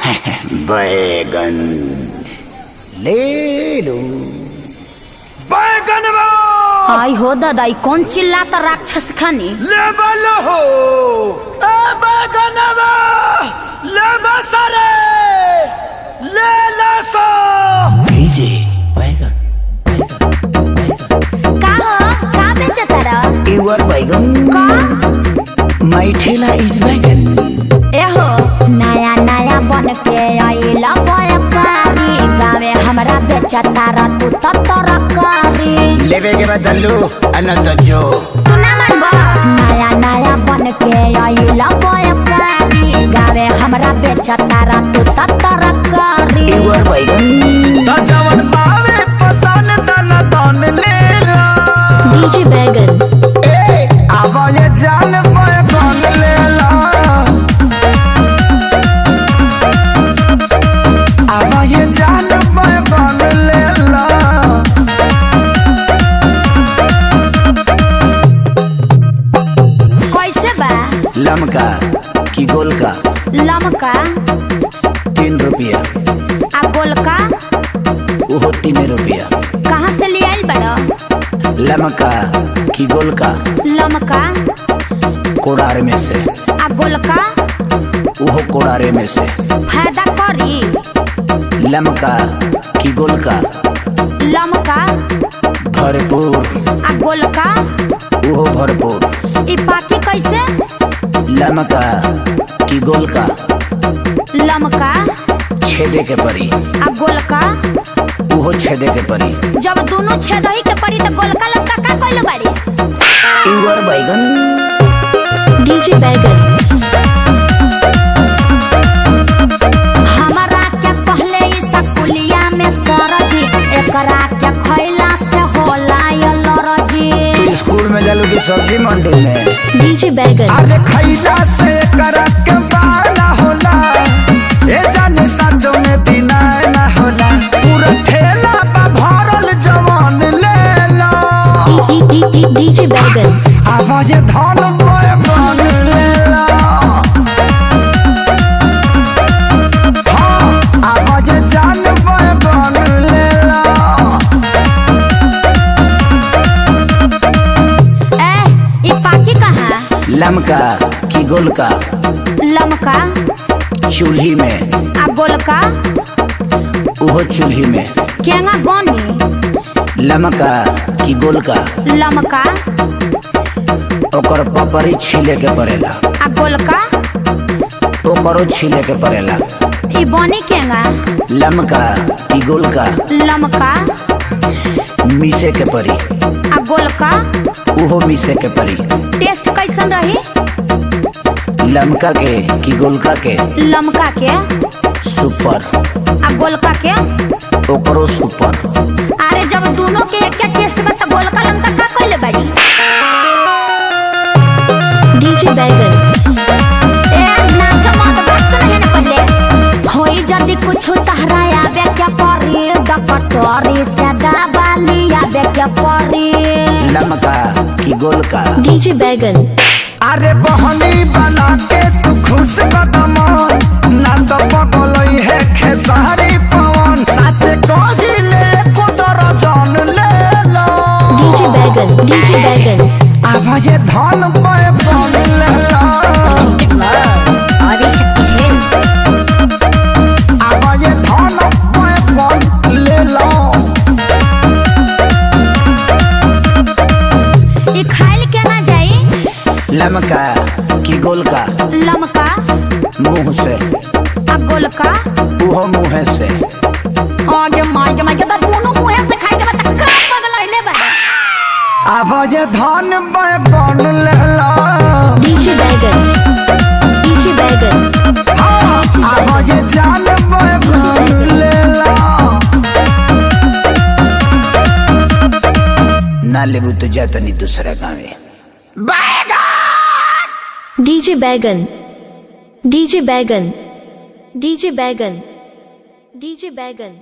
बैगन ले लो। बैगन आई हो दादा, कौन चिल्लाता राक्षस खानी? ले हो बैगन ले सारे ले सो भेजे बैगन। का हो का बेचता रहा? यूर बैगन का माय ठेला इज बैगन। ए हो नया नया बन के आइला व्यापारी, गावे हमरा बेचता रहा तू तो तरकारी। लेवे के बदलू अनंत जो तू ना मानबा। नया नया बन के आइला व्यापारी, गावे हमरा बेचता रहा तू तो तरकारी। यूर बैगन तो जवन पावे पसंद तन तन ले ला। डीजे बैगन ए आवाज जान बैगन ले ला। आवाज जान बैगन ले ला। कैसे बा? लमका की गोलका? लमका 3 रुपया। आ गोलका वो 3 रुपया। कहाँ से ले आइल बड़ा? लमका की गोलका लमका कोड़ार में से। आ गोलका वो कोड़ारे में से। फायदा करी। लमका की गोलका लमका भरपूर। आ गोलका वो भरपूर। ई पाकी कैसे? लमका की गोलका लमका छेदे के परी। आ गोलका वो छेदे के परी। जब दोनों छेद ही के पड़ी तो गोलका लमका का कइले बारिस? यूर बैगन डीजे बैगन हमारा क्या पहले इस कुलिया में सरजी, एकरा क्या खैला से होला ये लरजी। तू स्कूल में जालू की सब्जी मंडी में? डीजे बैगन अरे खैला से करा के बाला होला। ए जाने साजो में बिना ना होला। पूरा ठेला बा भरल जवान ले लो। डीजे बैगन आवाज धन बैगन ले लो। हाँ आवाज जान बैगन ले लो। ए ई पाकी कहाँ? लमका की गोलका लमका चूल्ही में। आ गोलका वो चूल्ही में। केंगा बनी? लमका की गोलका लमका ओकर पपरी छीले के पड़ेला। आ गोलका ओकरो छीले के पड़ेला। ई बनी केंगा? लमका की गोलका लमका मिसे के परी। आ गोलका वो मिसे के परी। टेस्ट कैसन रही? लमका के की गोलका के लमका के सुपर। आ गोलका के ओकरो सुपर। अरे जब दोनों के एक टेस्ट में तो गोलका लमका का कइले बाड़ी? डीजे बैगन ए नाच मत बस नहीं न पहले होई जदी कुछ तहरा आवे क्या परी? डकटोरी से दबाली आवे क्या परी? लमका की गोलका डीजे बैगन अरे बहनी बना के तू खुश कदम ना तो पगलई है खेसारी पवन। साचे कहिले को दर्जन ले लो। डीजे बैगन आवाज धन बैगन ले लो। आदि शक्ति है। आवाज धन बैगन ले लो। ई खाइल के ना जाई? लमका की गोलका लमका मुंह से। आ गोलका वो मुँह से। आगे मागे तो दोनों मुंह से खाई के बता का पगलइले बा। आवाज धन बैगन ले लो। डीजे बैगन हाँ आवाज जान बैगन ले लो। ना लेबू तो जाता नहीं दूसरा गाँव। डीजे बैगन डीजे बैगन डीजे बैगन डीजे बैगन